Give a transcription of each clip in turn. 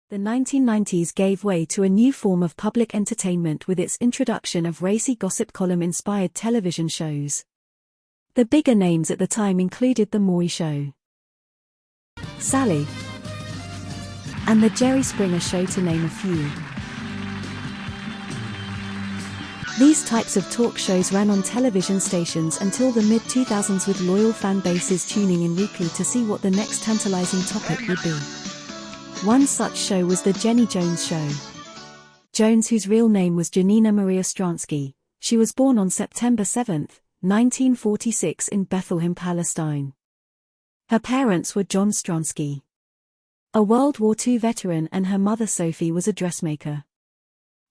The 1990s gave way to a new form of public entertainment with its introduction of racy gossip column-inspired television shows. The bigger names at the time included The Maury Show, Sally, and The Jerry Springer Show, to name a few. These types of talk shows ran on television stations until the mid-2000s, with loyal fan bases tuning in weekly to see what the next tantalizing topic would be. One such show was The Jenny Jones Show. Jones, whose real name was Janina Maria Stransky, she was born on September 7, 1946 in Bethlehem, Palestine. Her parents were John Stransky, a World War II veteran, and her mother Sophie was a dressmaker.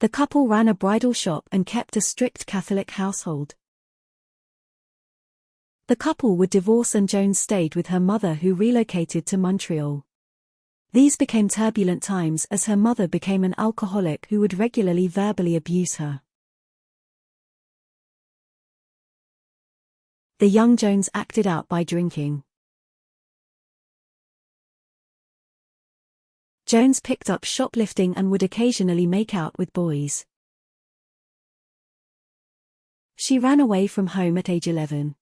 The couple ran a bridal shop and kept a strict Catholic household. The couple would divorce and Jones stayed with her mother, who relocated to Montreal. These became turbulent times as her mother became an alcoholic who would regularly verbally abuse her. The young Jones acted out by drinking. Jones picked up shoplifting and would occasionally make out with boys. She ran away from home at age 11.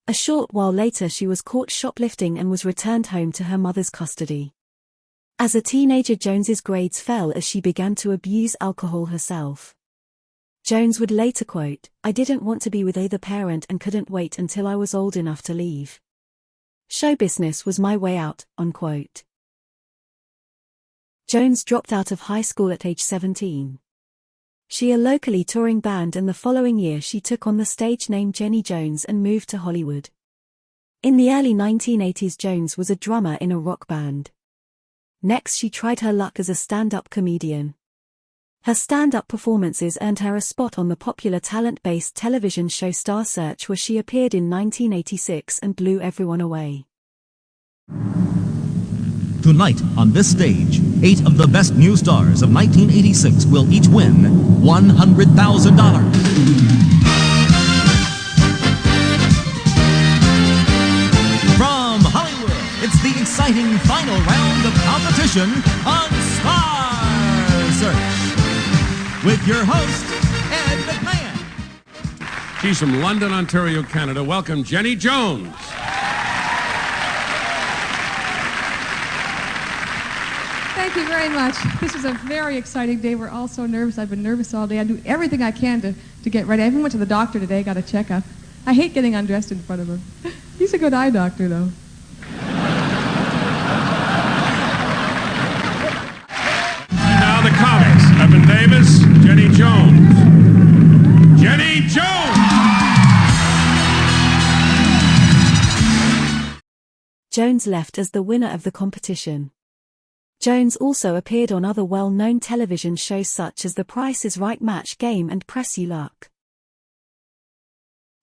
A short while later she was caught shoplifting and was returned home to her mother's custody. As a teenager, Jones's grades fell as she began to abuse alcohol herself. Jones would later quote, "I didn't want to be with either parent and couldn't wait until I was old enough to leave. Show business was my way out," unquote. Jones dropped out of high school at age 17. She a locally touring band, and the following year she took on the stage name Jenny Jones and moved to Hollywood. In the early 1980s, Jones was a drummer in a rock band. Next she tried her luck as a stand-up comedian. Her stand-up performances earned her a spot on the popular talent-based television show Star Search, where she appeared in 1986 and blew everyone away. Tonight on this stage, 8 of the best new stars of 1986 will each win $100,000. From Hollywood, it's the exciting final round of competition on Star Search with your host, Ed McMahon. She's from London, Ontario, Canada. Welcome, Jenny Jones. Thank you very much. This is a very exciting day. We're all so nervous. I've been nervous all day. I do everything I can to get ready. I even went to the doctor today, got a checkup. I hate getting undressed in front of him. He's a good eye doctor, though. Now the comics. Evan Davis, Jenny Jones. Jenny Jones! Jones left as the winner of the competition. Jones also appeared on other well-known television shows such as The Price is Right, Match Game, and Press You Luck.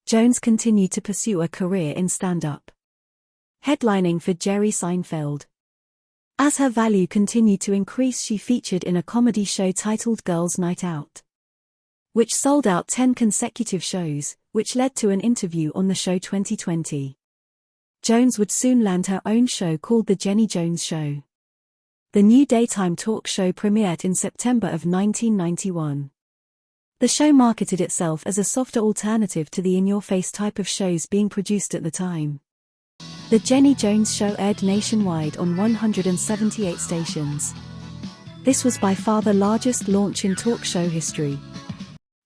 Jones continued to pursue a career in stand-up, headlining for Jerry Seinfeld. As her value continued to increase, she featured in a comedy show titled Girls' Night Out, which sold out 10 consecutive shows, which led to an interview on the show 2020. Jones would soon land her own show called The Jenny Jones Show. The new daytime talk show premiered in September of 1991. The show marketed itself as a softer alternative to the in-your-face type of shows being produced at the time. The Jenny Jones Show aired nationwide on 178 stations. This was by far the largest launch in talk show history.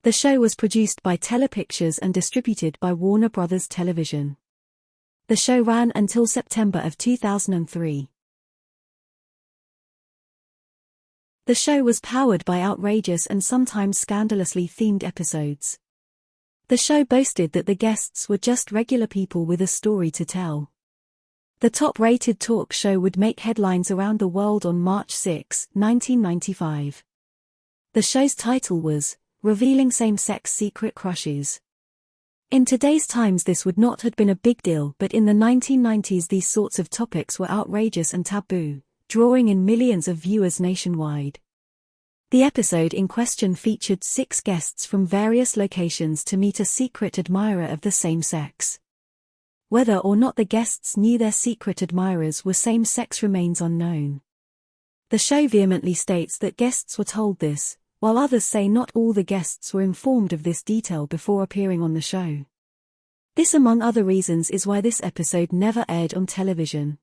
The show was produced by Telepictures and distributed by Warner Brothers Television. The show ran until September of 2003. The show was powered by outrageous and sometimes scandalously themed episodes. The show boasted that the guests were just regular people with a story to tell. The top-rated talk show would make headlines around the world on March 6, 1995. The show's title was, Revealing Same-Sex Secret Crushes. In today's times this would not have been a big deal, but in the 1990s these sorts of topics were outrageous and taboo, drawing in millions of viewers nationwide. The episode in question featured 6 guests from various locations to meet a secret admirer of the same sex. Whether or not the guests knew their secret admirers were same-sex remains unknown. The show vehemently states that guests were told this, while others say not all the guests were informed of this detail before appearing on the show. This, among other reasons, is why this episode never aired on television.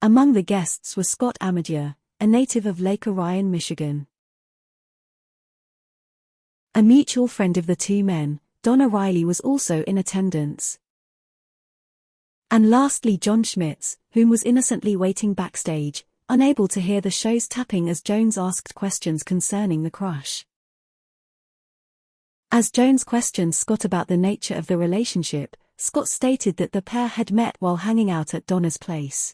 Among the guests was Scott Amador, a native of Lake Orion, Michigan. A mutual friend of the two men, Donna Riley, was also in attendance. And lastly, John Schmitz, whom was innocently waiting backstage, unable to hear the show's tapping as Jones asked questions concerning the crush. As Jones questioned Scott about the nature of the relationship, Scott stated that the pair had met while hanging out at Donna's place.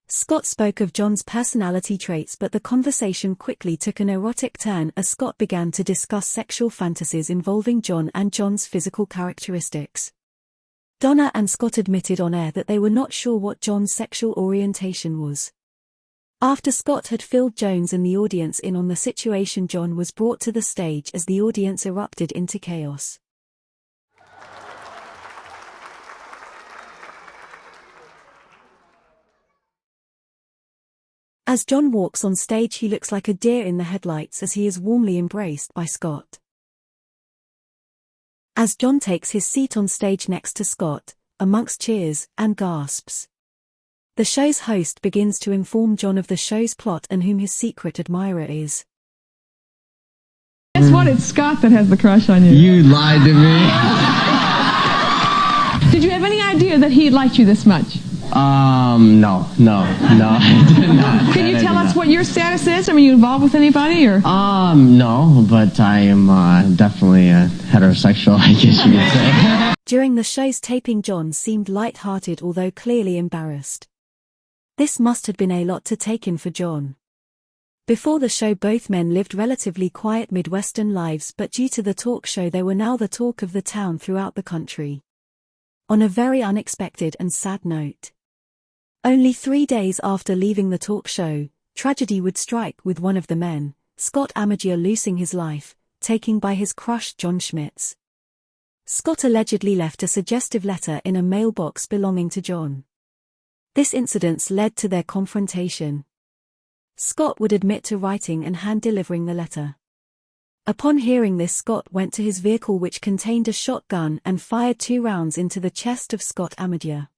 Scott spoke of John's personality traits, but the conversation quickly took an erotic turn as Scott began to discuss sexual fantasies involving John and John's physical characteristics. Donna and Scott admitted on air that they were not sure what John's sexual orientation was. After Scott had filled Jones and the audience in on the situation, John was brought to the stage as the audience erupted into chaos. As John walks on stage, he looks like a deer in the headlights as he is warmly embraced by Scott. As John takes his seat on stage next to Scott, amongst cheers and gasps, the show's host begins to inform John of the show's plot and whom his secret admirer is. Guess what? It's Scott that has the crush on you. You lied to me. Did you have any idea that he liked you this much? No, I did not. Can you tell us what your status is? Are you involved with anybody, or? No, but I am definitely heterosexual, I guess you could say. During the show's taping, John seemed light-hearted although clearly embarrassed. This must have been a lot to take in for John. Before the show, both men lived relatively quiet Midwestern lives, but due to the talk show they were now the talk of the town throughout the country. On a very unexpected and sad note. Only 3 days after leaving the talk show, tragedy would strike with one of the men, Scott Amador, losing his life, taken by his crush John Schmitz. Scott allegedly left a suggestive letter in a mailbox belonging to John. This incident led to their confrontation. Scott would admit to writing and hand-delivering the letter. Upon hearing this, Scott went to his vehicle, which contained a shotgun, and fired 2 rounds into the chest of Scott Amador.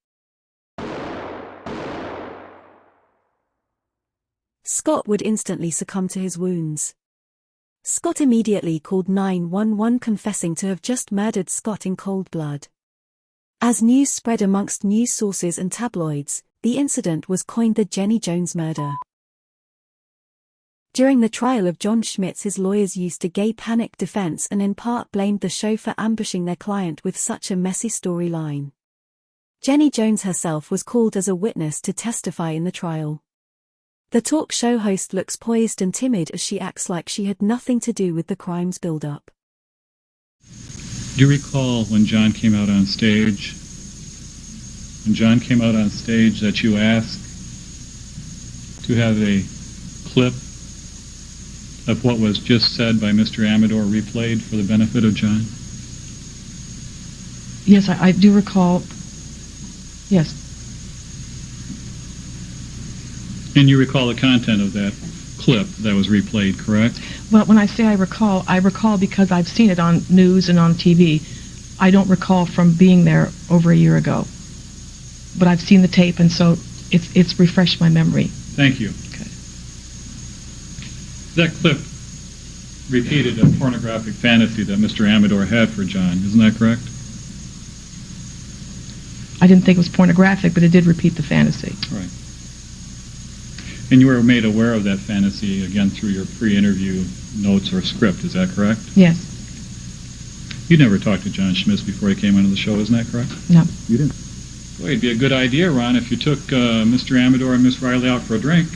Scott would instantly succumb to his wounds. Scott immediately called 911, confessing to have just murdered Scott in cold blood. As news spread amongst news sources and tabloids, the incident was coined the Jenny Jones murder. During the trial of John Schmitz, his lawyers used a gay panic defense and in part blamed the show for ambushing their client with such a messy storyline. Jenny Jones herself was called as a witness to testify in the trial. The talk show host looks poised and timid as she acts like she had nothing to do with the crime's build-up. Do you recall when John came out on stage? When John came out on stage, that you asked to have a clip of what was just said by Mr. Amador replayed for the benefit of John? Yes, I do recall. Yes. And you recall the content of that clip that was replayed, correct? Well, when I say I recall because I've seen it on news and on TV. I don't recall from being there over a year ago. But I've seen the tape, and so it's refreshed my memory. Thank you. Okay. That clip repeated a pornographic fantasy that Mr. Amador had for John, isn't that correct? I didn't think it was pornographic, but it did repeat the fantasy. Right. And you were made aware of that fantasy, again, through your pre-interview notes or script, is that correct? Yes. You never talked to John Schmitz before he came onto the show, isn't that correct? No. You didn't? Well, it'd be a good idea, Ron, if you took Mr. Amador and Miss Riley out for a drink.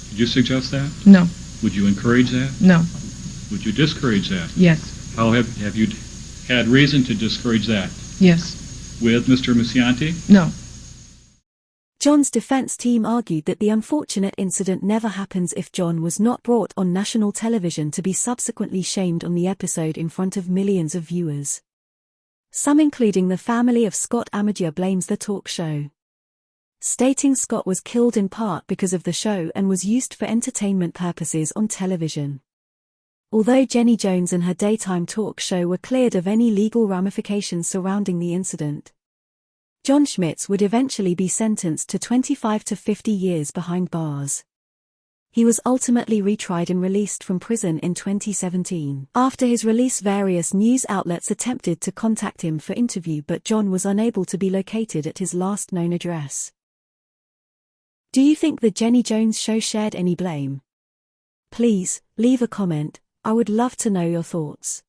Did you suggest that? No. Would you encourage that? No. Would you discourage that? Yes. How have you had reason to discourage that? Yes. With Mr. Musianti? No. John's defense team argued that the unfortunate incident never happens if John was not brought on national television to be subsequently shamed on the episode in front of millions of viewers. Some, including the family of Scott Amador, blames the talk show. stating Scott was killed in part because of the show and was used for entertainment purposes on television. Although Jenny Jones and her daytime talk show were cleared of any legal ramifications surrounding the incident, John Schmitz would eventually be sentenced to 25 to 50 years behind bars. He was ultimately retried and released from prison in 2017. After his release, various news outlets attempted to contact him for interview, but John was unable to be located at his last known address. Do you think the Jenny Jones show shared any blame? Please, leave a comment. I would love to know your thoughts.